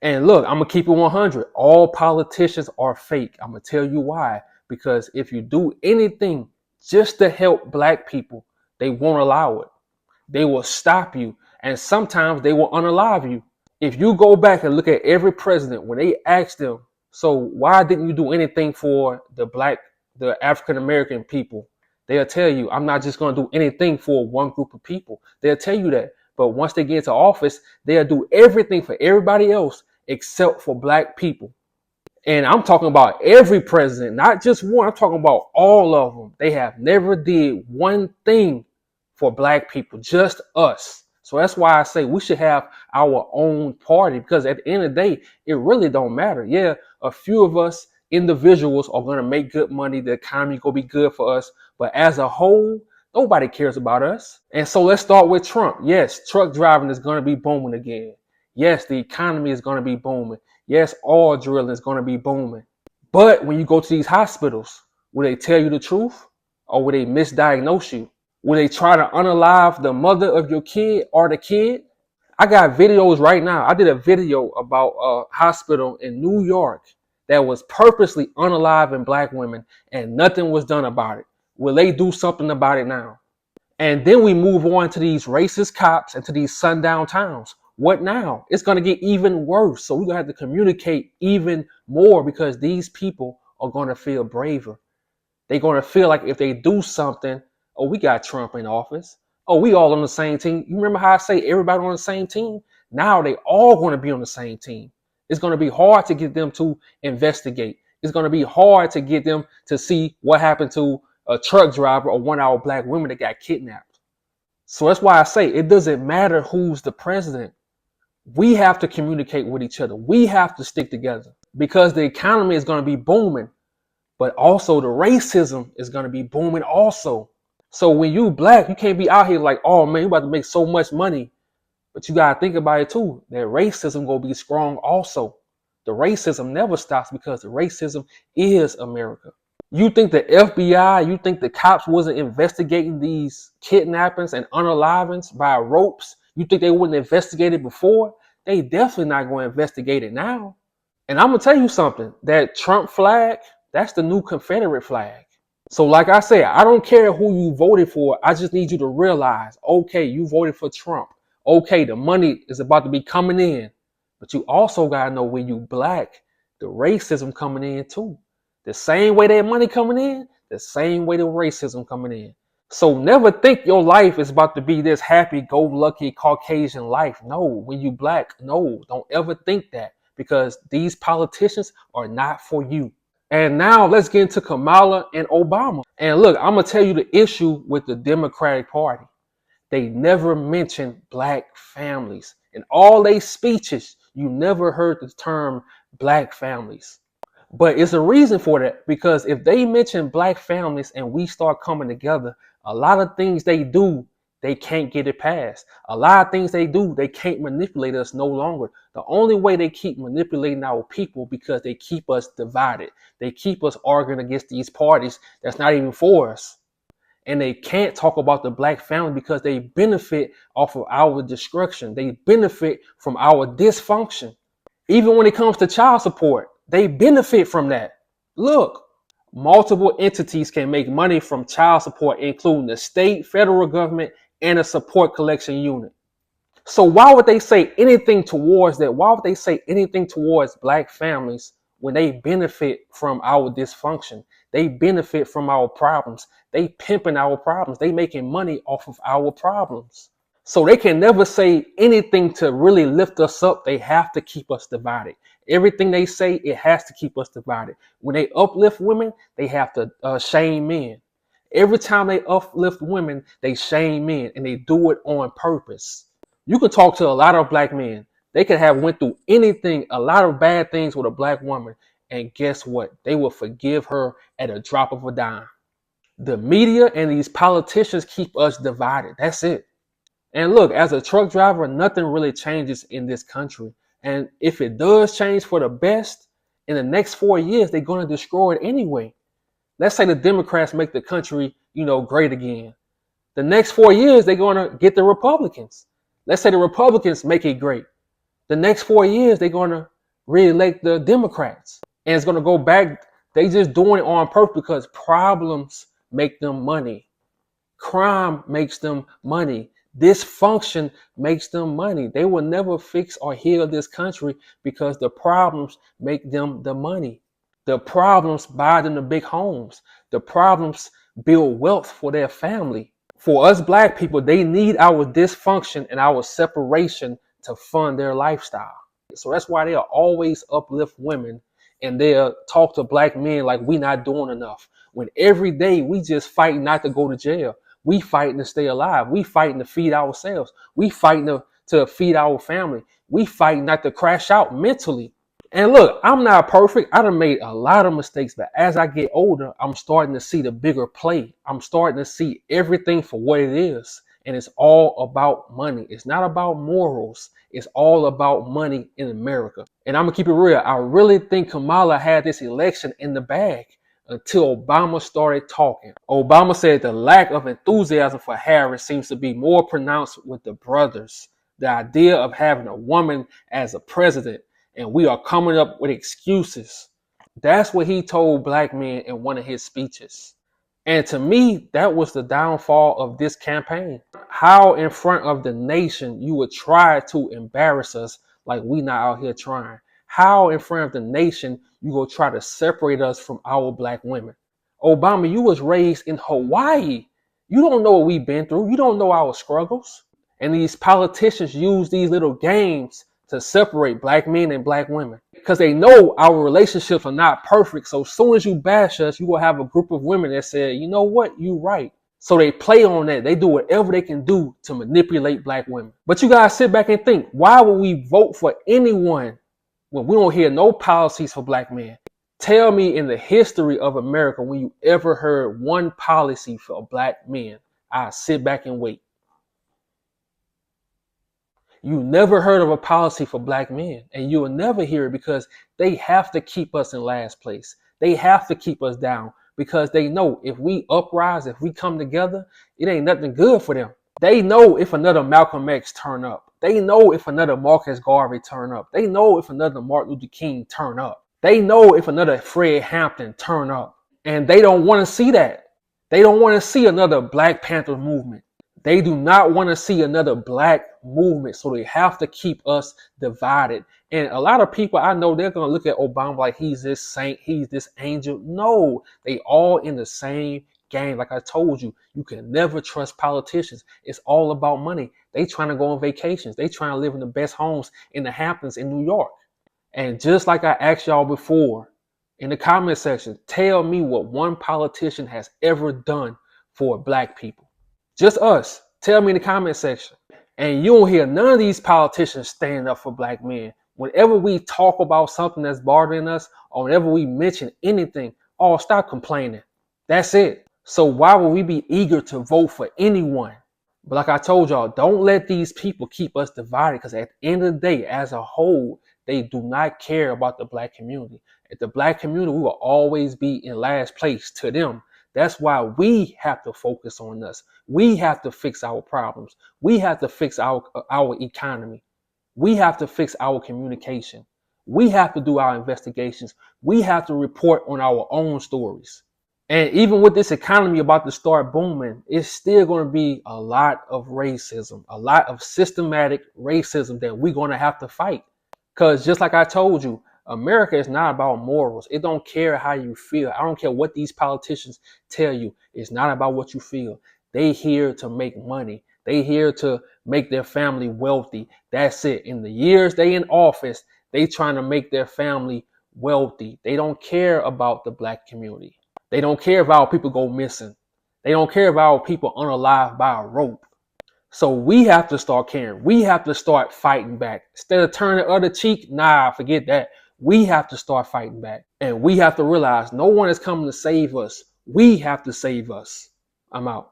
And look, I'm gonna keep it 100. All politicians are fake. I'm gonna tell you why. Because if you do anything just to help black people, they won't allow it. They will stop you, and sometimes they will unalive you. If you go back and look at every president, when they ask them, so why didn't you do anything for the African American people? They'll tell you, I'm not just going to do anything for one group of people. They'll tell you that. But once they get into office, they'll do everything for everybody else except for black people. And I'm talking about every president, not just one. I'm talking about all of them. They have never did one thing for black people, just us. So that's why I say we should have our own party, because at the end of the day, it really don't matter. Yeah, a few of us individuals are going to make good money. The economy going to be good for us. But as a whole, nobody cares about us. And so let's start with Trump. Yes, truck driving is going to be booming again. Yes, the economy is going to be booming. Yes, oil drilling is going to be booming. But when you go to these hospitals, will they tell you the truth or will they misdiagnose you? Will they try to unalive the mother of your kid or the kid? I got videos right now. I did a video about a hospital in New York that was purposely unaliving black women and nothing was done about it. Will they do something about it now? And then we move on to these racist cops and to these sundown towns. What now? It's going to get even worse. So we're going to have to communicate even more, because these people are going to feel braver. They're going to feel like if they do something, oh, we got Trump in office. Oh, we all on the same team. You remember how I say everybody on the same team? Now they all going to be on the same team. It's going to be hard to get them to investigate. It's going to be hard to get them to see what happened to a truck driver or one of our black women that got kidnapped. So that's why I say it doesn't matter who's the president. We have to communicate with each other. We have to stick together, because the economy is going to be booming, but also the racism is going to be booming also. So when you black, you can't be out here like, oh man, you about to make so much money. But you got to think about it too. That racism going to be strong also. The racism never stops, because the racism is America. You think the FBI, you think the cops wasn't investigating these kidnappings and unalivings by ropes? You think they wouldn't investigate it before? They definitely not going to investigate it now. And I'm going to tell you something. That Trump flag, that's the new Confederate flag. So like I said, I don't care who you voted for. I just need you to realize, okay, you voted for Trump. Okay, the money is about to be coming in. But you also got to know, when you black, the racism coming in too. The same way that money coming in, the same way the racism coming in. So never think your life is about to be this happy-go-lucky Caucasian life. No, when you black, no, don't ever think that, because these politicians are not for you. And now let's get into Kamala and Obama. And look, I'm going to tell you the issue with the Democratic Party. They never mention black families. In all their speeches, you never heard the term black families. But it's a reason for that, because if they mention black families and we start coming together, a lot of things they do, they can't get it past. A lot of things they do, they can't manipulate us no longer. The only way they keep manipulating our people, because they keep us divided. They keep us arguing against these parties that's not even for us. And they can't talk about the black family, because they benefit off of our destruction. They benefit from our dysfunction. Even when it comes to child support, they benefit from that. Look, multiple entities can make money from child support, including the state, federal government, and a support collection unit. So why would they say anything towards that? Why would they say anything towards black families when they benefit from our dysfunction? They benefit from our problems. They pimping our problems. They making money off of our problems. So they can never say anything to really lift us up. They have to keep us divided. Everything they say, it has to keep us divided. When they uplift women, they have to shame men. Every time they uplift women, they shame men, and they do it on purpose. You can talk to a lot of black men. They could have went through anything, a lot of bad things with a black woman, and guess what? They will forgive her at a drop of a dime. The media and these politicians keep us divided. That's it. And look, as a truck driver, nothing really changes in this country. And if it does change for the best, in the next 4 years, they're going to destroy it anyway. Let's say the Democrats make the country, great again. The next 4 years, they're going to get the Republicans. Let's say the Republicans make it great. The next 4 years, they're going to re-elect the Democrats. And it's going to go back. They just doing it on purpose because problems make them money. Crime makes them money. Dysfunction makes them money. They will never fix or heal this country because the problems make them the money. The problems buy them the big homes. The problems build wealth for their family. For us black people, they need our dysfunction and our separation to fund their lifestyle. So that's why they'll always uplift women and they'll talk to black men like we not doing enough. When every day we just fighting not to go to jail. We fighting to stay alive. We fighting to feed ourselves. We fighting to feed our family. We fighting not to crash out mentally. And look, I'm not perfect. I done made a lot of mistakes, but as I get older, I'm starting to see the bigger play. I'm starting to see everything for what it is. And it's all about money. It's not about morals. It's all about money in America. And I'm going to keep it real. I really think Kamala had this election in the bag until Obama started talking. Obama said the lack of enthusiasm for Harris seems to be more pronounced with the brothers. The idea of having a woman as a president, and we are coming up with excuses. That's what he told black men in one of his speeches. And to me, that was the downfall of this campaign. How in front of the nation you would try to embarrass us like we not out here trying. How in front of the nation you go try to separate us from our black women. Obama, you was raised in Hawaii. You don't know what we've been through. You don't know our struggles. And these politicians use these little games to separate black men and black women because they know our relationships are not perfect. So as soon as you bash us, you will have a group of women that say, you know what, you right. So they play on that. They do whatever they can do to manipulate black women. But you guys sit back and think, why would we vote for anyone when we don't hear no policies for black men? Tell me in the history of America when you ever heard one policy for black men. I sit back and wait. You never heard of a policy for black men, and you will never hear it because they have to keep us in last place. They have to keep us down because they know if we uprise, if we come together, it ain't nothing good for them. They know if another Malcolm X turn up. They know if another Marcus Garvey turn up. They know if another Martin Luther King turn up. They know if another Fred Hampton turn up. And they don't want to see that. They don't want to see another Black Panther movement. They do not want to see another black movement, so they have to keep us divided. And a lot of people I know, they're going to look at Obama like he's this saint, he's this angel. No, they all in the same game. Like I told you, you can never trust politicians. It's all about money. They trying to go on vacations. They trying to live in the best homes in the Hamptons in New York. And just like I asked y'all before in the comment section, tell me what one politician has ever done for black people. Just us. Tell me in the comment section. And you don't hear none of these politicians standing up for black men. Whenever we talk about something that's bothering us, or whenever we mention anything, oh, stop complaining. That's it. So why would we be eager to vote for anyone? But like I told y'all, don't let these people keep us divided, because at the end of the day, as a whole, they do not care about the black community. At the black community, we will always be in last place to them. That's why we have to focus on us. We have to fix our problems. We have to fix our economy. We have to fix our communication. We have to do our investigations. We have to report on our own stories. And even with this economy about to start booming, it's still going to be a lot of racism, a lot of systematic racism that we're going to have to fight. Because just like I told you, America is not about morals. It don't care how you feel. I don't care what these politicians tell you. It's not about what you feel. They here to make money. They here to make their family wealthy. That's it. In the years they in office, they trying to make their family wealthy. They don't care about the black community. They don't care if our people go missing. They don't care if our people unalive by a rope. So we have to start caring. We have to start fighting back. Instead of turning the other cheek, nah, forget that. We have to start fighting back. And we have to realize no one is coming to save us. We have to save us. I'm out.